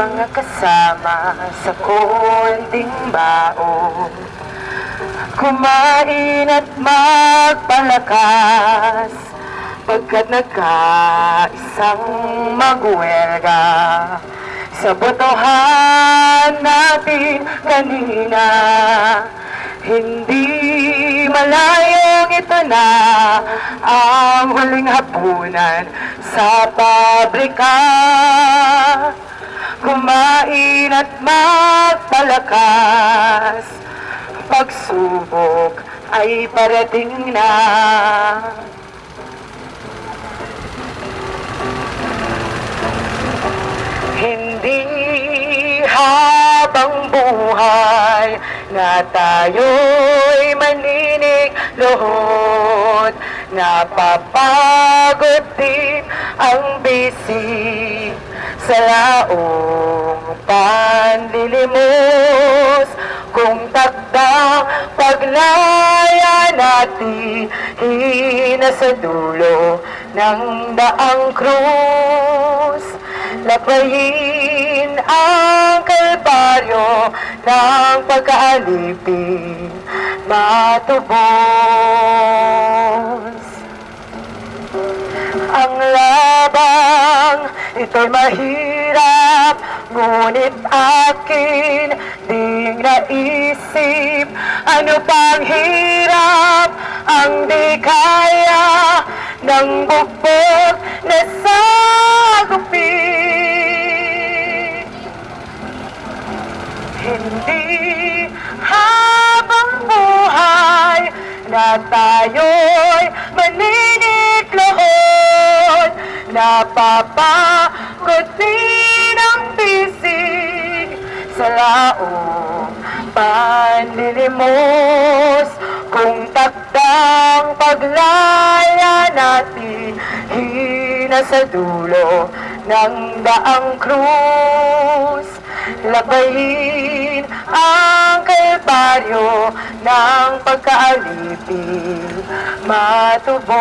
mga kasama sa konting baon. Kumain at magpalakas pagkat nagkaisang magwelga. Sa botohan natin kanina, hindi malayong ito na ang huling hapunan sa pabrika. Kumain at magpalakas, pagsubok ay parating na. Hindi habang buhay na tayo'y maninig luhod, napapagod din ang bisig sa laong panlilimos. Kung takdang paglaya natin sa dulo ng daang krus, labayin ang kalbaryo ng pagkaalipin matubos. Ang labang ito'y mahirap, ngunit akin ding naisip, ano pang hirap ang di kaya ng bugbog na sagupin. Hindi habang buhay na tayo'y maniniklohod, napapagod din ang bisig sa laong panlilimos. Kung takdang paglaya natin sa dulo ng daang krus, labayin ang kalbaryo ng pagkaalipin matubos.